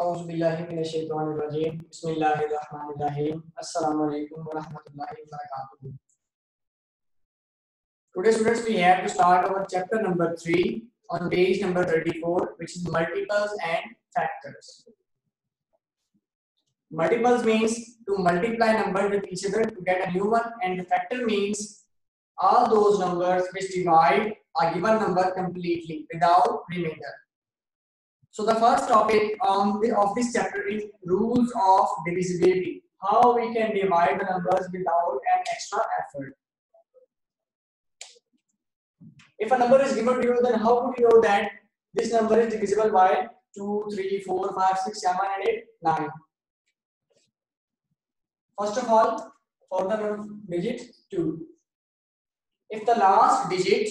औज़ुबिल्लाहिमिनश्शैतानिर्रजीम बिस्मिल्लाहिर्रहमानिर्रहीम अस्सलामु अलैकुम व रहमतुल्लाहि व बरकातुहू। Today students we have to start our chapter number 3 on page number 34, which is multiples and factors. Multiples means to multiply numbers with each other to get a new one, and the factor means all those numbers which divide a given number completely without remainder. So the first topic of this chapter is rules of divisibility. How we can divide the numbers without an extra effort. If a number is given to you, then how would you know that this number is divisible by 2, 3, 4, 5, 6, 7, and 8, 9? First of all, for the digit 2. If the last digit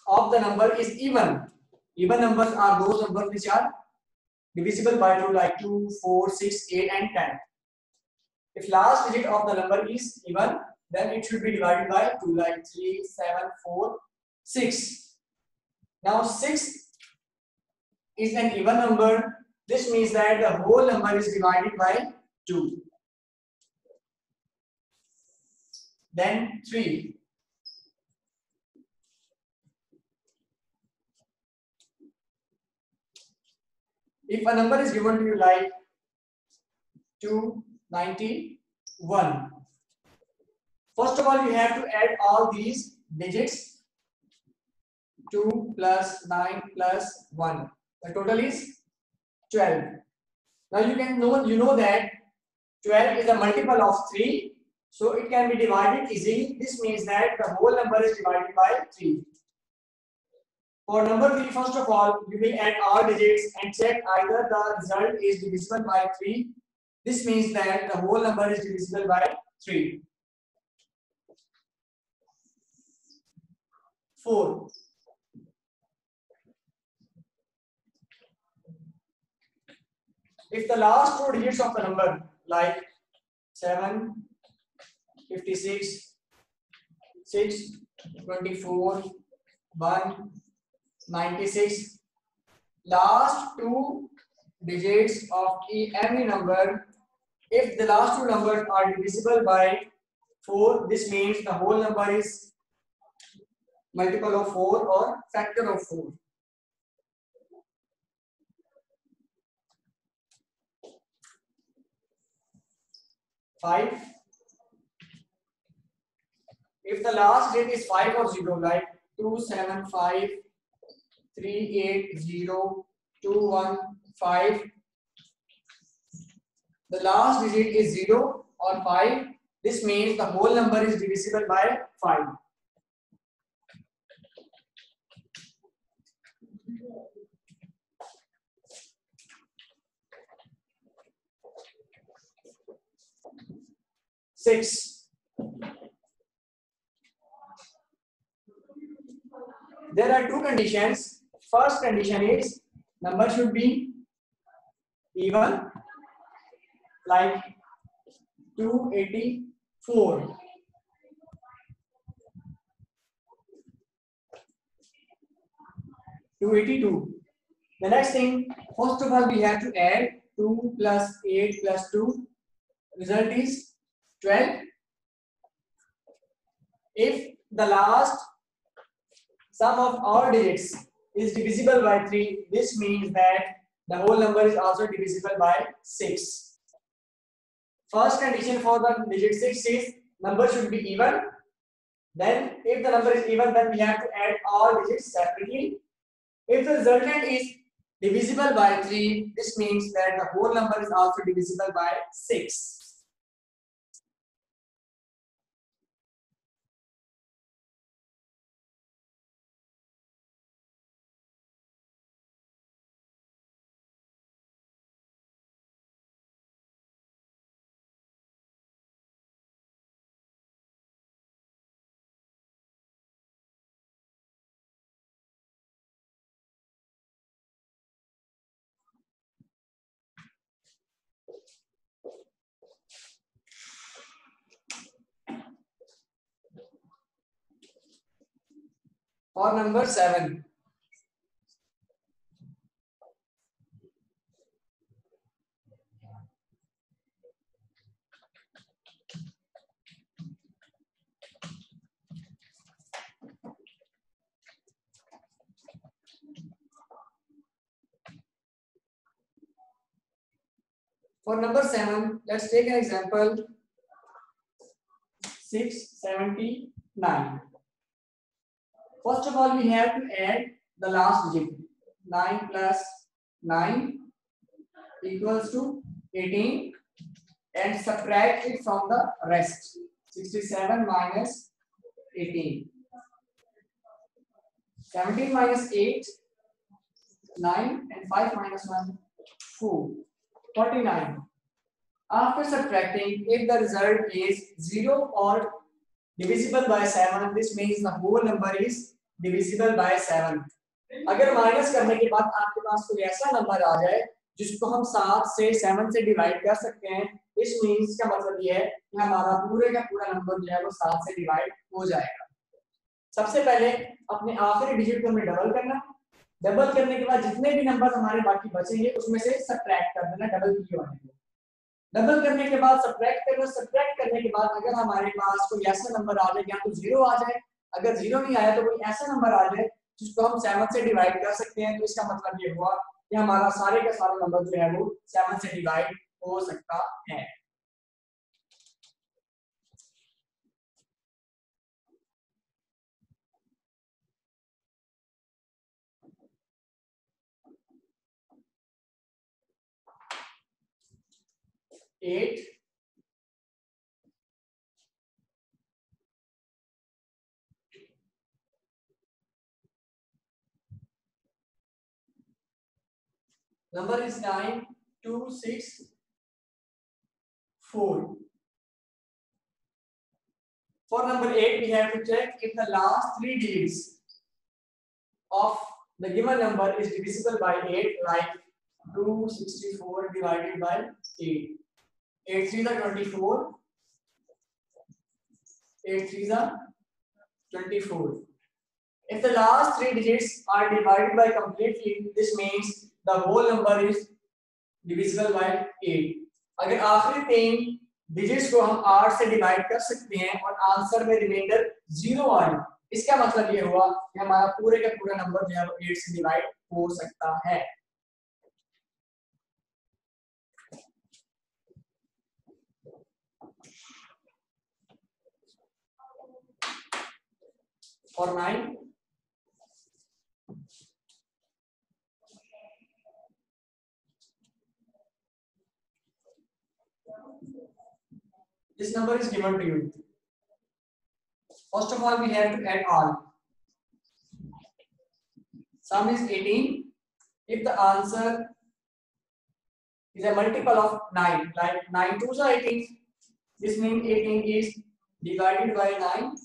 of the number is even numbers are those numbers which are divisible by 2, like 2, 4, 6, 8, and 10. If last digit of the number is even, then it should be divided by 2, like 3, 7, 4, 6. Now 6 is an even number. This means that the whole number is divided by 2. Then 3. If a number is given to you like 291, first of all you have to add all these digits. 2 plus 9 plus 1. The total is 12. Now you know that 12 is a multiple of 3, so it can be divided easily. This means that the whole number is divided by 3. For number 3, first of all, you will add all digits and check either the result is divisible by 3. This means that the whole number is divisible by 3. 4. If the last 2 digits of the number like 7, 56, 6, 24, 1, 96, last 2 digits of any number, if the last 2 numbers are divisible by 4, this means the whole number is multiple of 4 or factor of 4. 5. If the last digit is 5 or 0, like 275, 380, 215, the last digit is 0 or 5, this means the whole number is divisible by 5. Six. There are 2 conditions. First condition is number should be even, like 284. The next thing, first of all, we have to add 2 plus 8 plus 2. Result is 12. If the last sum of all digits is divisible by 3, this means that the whole number is also divisible by 6. First condition for the digit 6 is number should be even. Then if the number is even, then we have to add all digits separately. If the resultant is divisible by 3, this means that the whole number is also divisible by 6. For number 7, For number 7, let's take an example. 679. First of all, we have to add the last digit. 9 plus 9 equals to 18 and subtract it from the rest. 67 minus 18. 17 minus 8, 9, and 5 minus 1, 4. 49. After subtracting, if the result is 0 or divisible by 7, this means the whole number is divisible by 7. अगर minus करने के बाद आपके पास कोई ऐसा number आ जाए जिसको हम 7 से 7 से डिवाइड कर सकते हैं, इस मींस का मतलब ये है कि हमारा पूरे का पूरा नंबर जो है वो 7 से डिवाइड हो जाएगा। सबसे पहले अपने आखिरी डिजिट को हमें डबल करना, डबल करने के बाद जितने भी नंबर हमारे बाकी बचेंगे उसमें से सब्ट्रैक्ट कर देना डबल किए वाले को। डबल करने के बाद सब्ट्रैक्ट करना, सब्ट्रैक्ट करने के बाद अगर हमारे पास कोई ऐसा नंबर आ जाए या तो 0 आ जाए, अगर 0 नहीं आया तो कोई ऐसा नंबर आ जाए जिसको हम 7 से डिवाइड कर सकते हैं, तो इसका मतलब ये हुआ कि हमारा सारे का सारा नंबर जो है वो 7 से डिवाइड हो सकता है। Eight number is 9264. For number 8, we have to check if the last 3 digits of the given number is divisible by 8, like 264 divided by 8. 8 3 is 24. 8 3 is 24. If the last 3 digits are divided by completely, this means the whole number is divisible by 8. अगर आखिरी 3 digits को हम 8 से divide कर सकते हैं और answer में रिमाइंडर 0 आए, इसका मतलब ये हुआ कि हमारा पूरे का पूरा नंबर जो है वो 8 से डिवाइड हो सकता है। और 9 this number is given to you. First of all, we have to add all. Sum is 18. If the answer is a multiple of 9, like 9 2s are 18, this means 18 is divided by 9.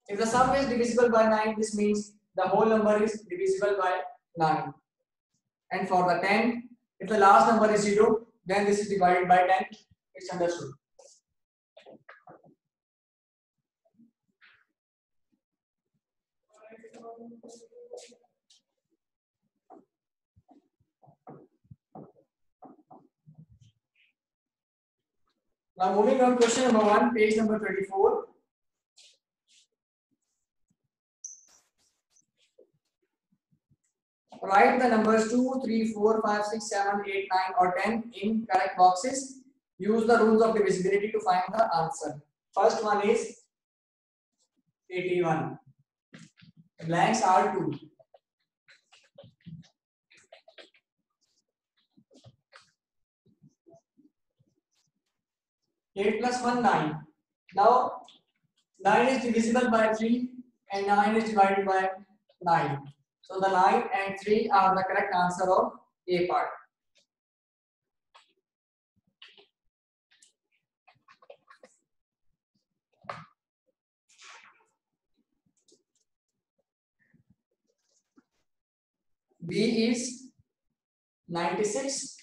If the sum is divisible by 9, this means the whole number is divisible by 9. And for the 10, if the last number is 0, then this is divided by 10. It's understood. Now moving on, question number 1, page number 24. Write the numbers 2, 3, 4, 5, 6, 7, 8, 9 or 10 in correct boxes. Use the rules of divisibility to find the answer. First one is 81. The blanks are 2. Eight plus 1, 9. Now 9 is divisible by 3 and 9 is divided by 9. So the 9 and 3 are the correct answer of A part. B is 96.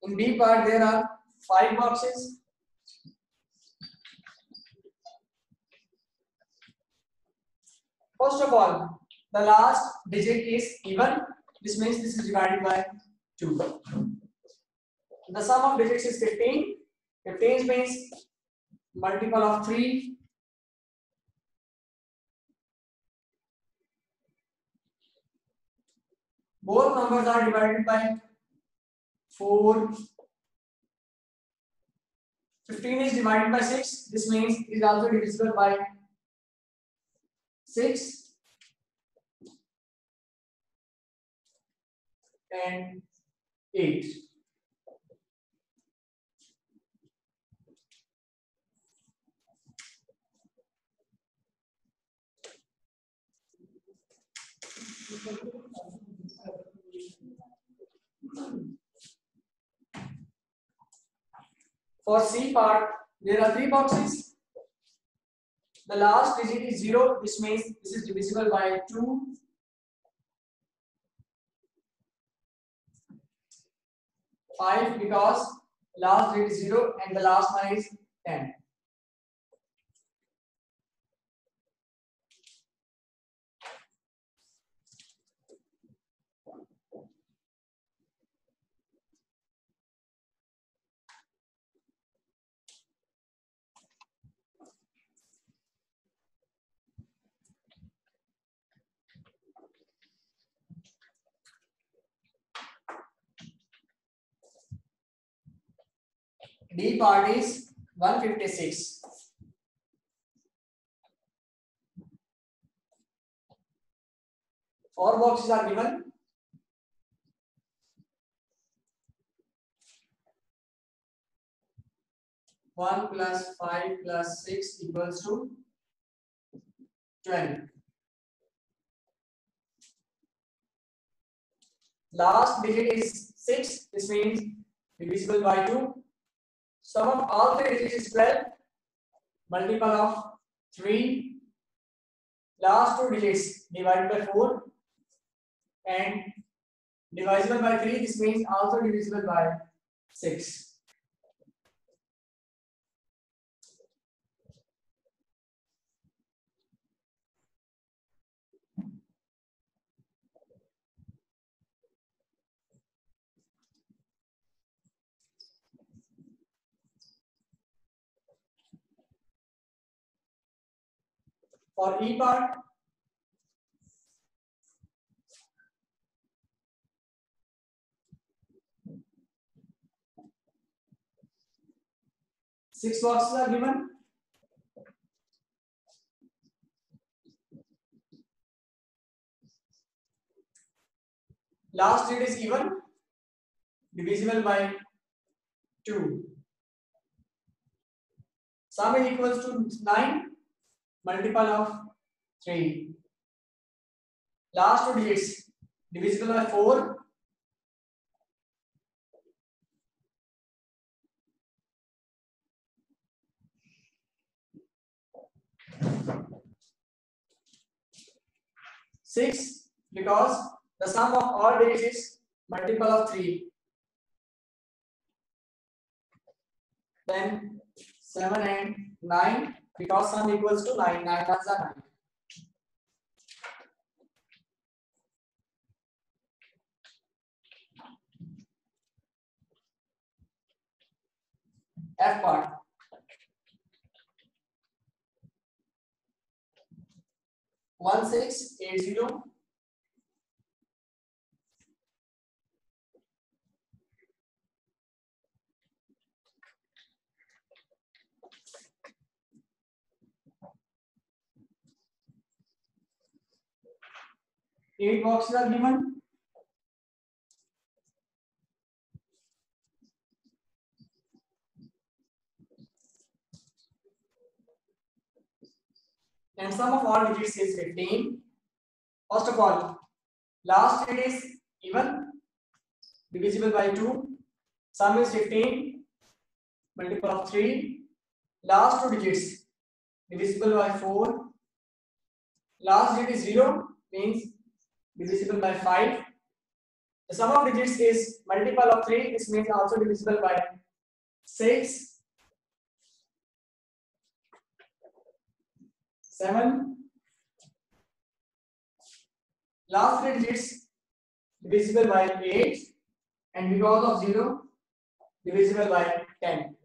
In B part there are 5 boxes. First of all, the last digit is even. This means this is divided by 2. The sum of digits is 15. 15 means multiple of 3. both numbers are divided by 4. 15 is divided by 6. This means it is also divisible by 6 and 8. For C part, there are 3 boxes. The last digit is 0. This means this is divisible by 2. 5 because last digit is 0 and the last one is 10. D part is 156. Four boxes are given. One plus 5 plus 6 equals to 12. Last digit is 6. This means divisible by 2. Sum of all three digits is 12. Multiple of 3. Last two digits divided by 4 and divisible by 3. This means also divisible by 6. For E part, six boxes are given. Last digit is even, divisible by 2. Sum is equals to 9, multiple of 3. Last two digits divisible by 4. Six, because the sum of all digits is multiple of 3. Then 7 and 9, because sum equals to 9. 9 ones are 9. F part. One 6 8 0. Eight boxes are given. And sum of all digits is 15. First of all, last digit is even, divisible by 2. Sum is 15, multiple of 3. Last two digits divisible by 4. Last digit is 0, means divisible by 5. The sum of digits is multiple of 3. This means also divisible by 6. 7. Last three digits divisible by 8, and because of 0 divisible by 10.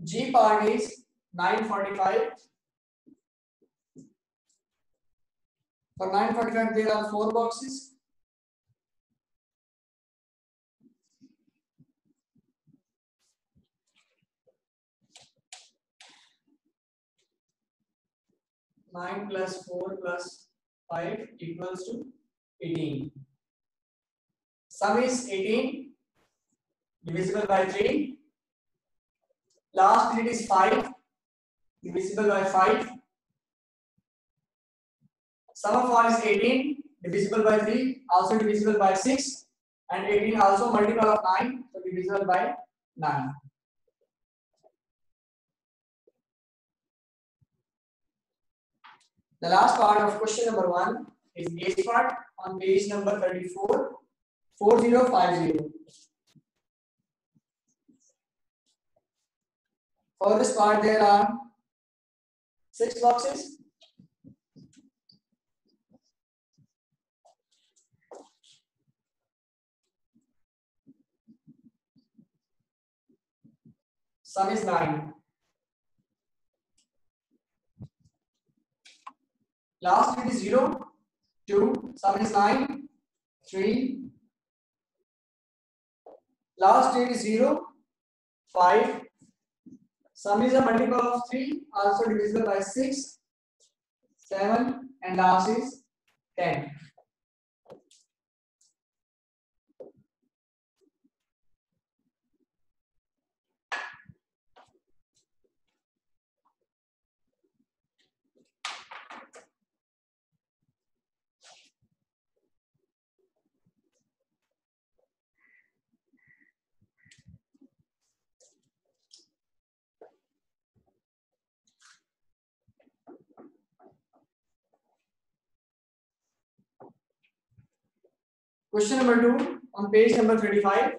G part is 945. For 945 there are 4 boxes. Nine plus 4 plus 5 equals to 18. Sum is 18 divisible by 3. Last digit is 5 divisible by 5. Sum of all is 18 divisible by 3, also divisible by 6, and 18 also multiple of 9, so divisible by 9. The last part of question number 1 is A part on page number 34, 4050. For this part there are 6 boxes. Sum is 9. Last digit is 0, 2, sum is 9, 3. Last digit is 0, 5. Sum is a multiple of 3, also divisible by 6, 7, and last is 10. Question number 2 on page number 35.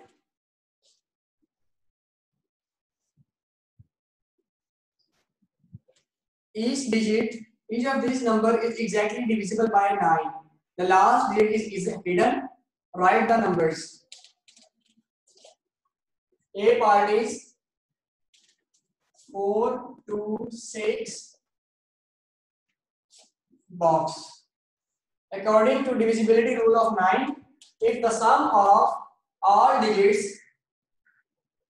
Each of these number is exactly divisible by 9. The last digit is hidden. Write the numbers. A part is 4, 2, 6 box. According to divisibility rule of 9, if the sum of all digits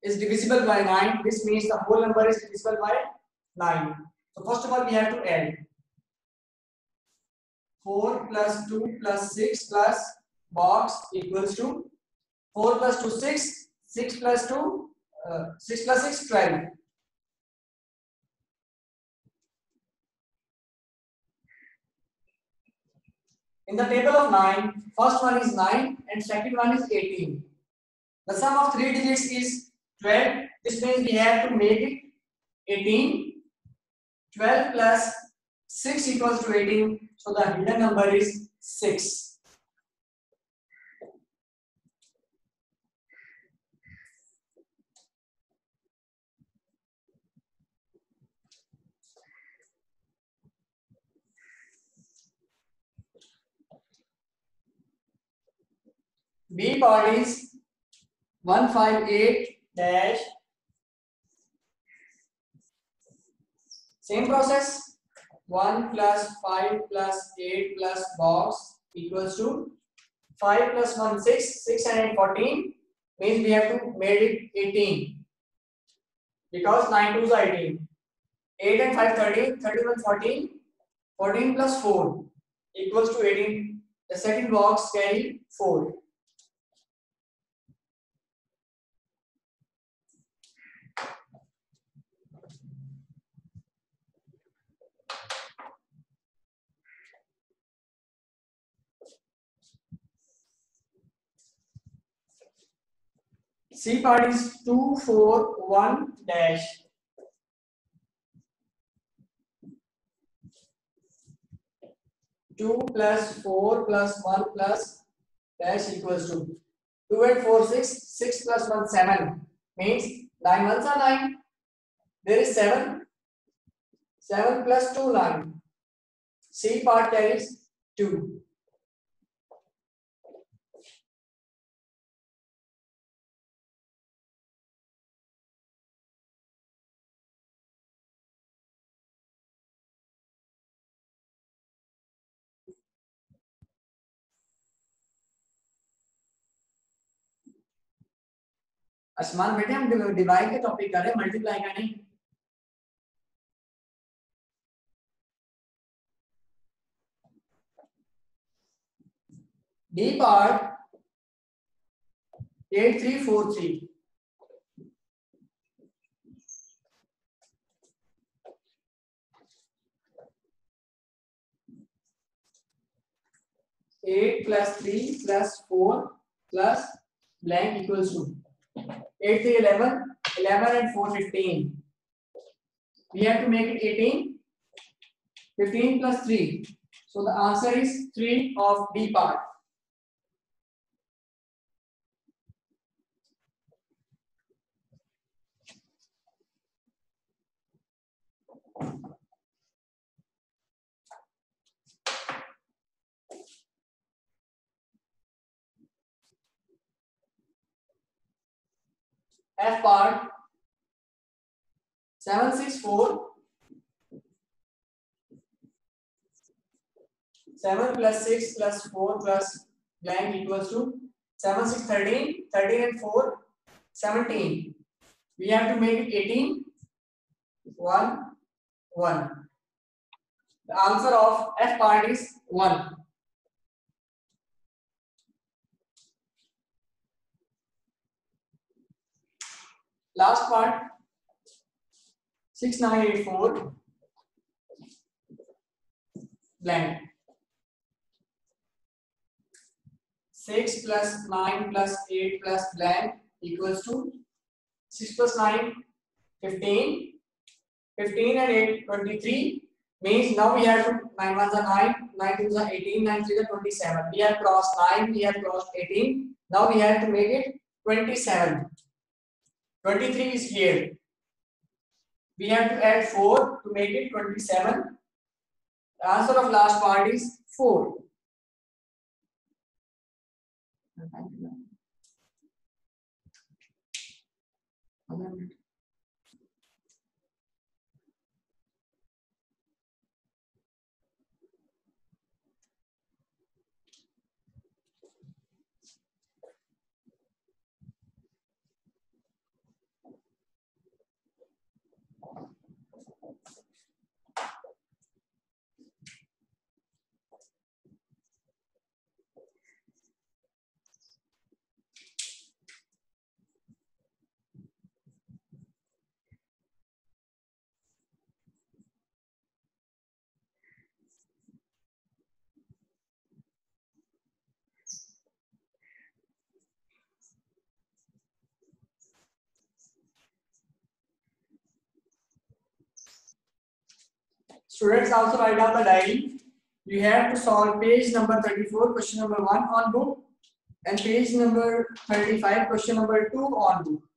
is divisible by 9, this means the whole number is divisible by 9. So first of all we have to add 4 plus 2 plus 6 plus box equals to 4 plus 2 6, 6 plus 2 6 plus 6 12. In the table of 9, first one is 9 and second one is 18. The sum of 3 digits is 12. This means we have to make it 18. 12 plus 6 equals to 18. So the hidden number is 6. B part is 158 dash. Same process. 1 plus 5 plus 8 plus box equals to 5 plus 1 6. 6 and 8 14 means we have to make it 18 because 9 2s are 18. 8 and 5 13. 31 14. 14 plus 4 equals to 18. The second box carry 4. C part is 241 dash. Two plus 4 plus 1 plus dash equals to 2 and 4 6. 6 plus 1 7 means 9 ones are 9. There is 7. 7 plus 2 9. C part carries 2. आसमान बेटे हम divide के topic कर रहे हैं, multiply का नहीं। D part 8343 8 plus 3 plus 4 plus blank equals to 8 3 11 11 and 4 15. We have to make it 18. 15 plus 3. So the answer is 3 of D part. F part 764 7 plus 6 plus 4 plus blank equals to 7 6 13 13 and 4 17. We have to make it 18 1 1. The answer of F part is 1. Last part 6984 blank. 6 plus 9 plus 8 plus blank equals to 6 plus 9 15 15 and 8 23 means now we have to 9 1s are 9 9 2s are 18 9 3s are 27. We have crossed 9, we have crossed 18. Now we have to make it 27. 23 is here. We have to add 4 to make it 27. The answer of last part is 4. Students, also write down the diary. You have to solve page number 34, question number 1 on book, and page number 35, question number 2 on book.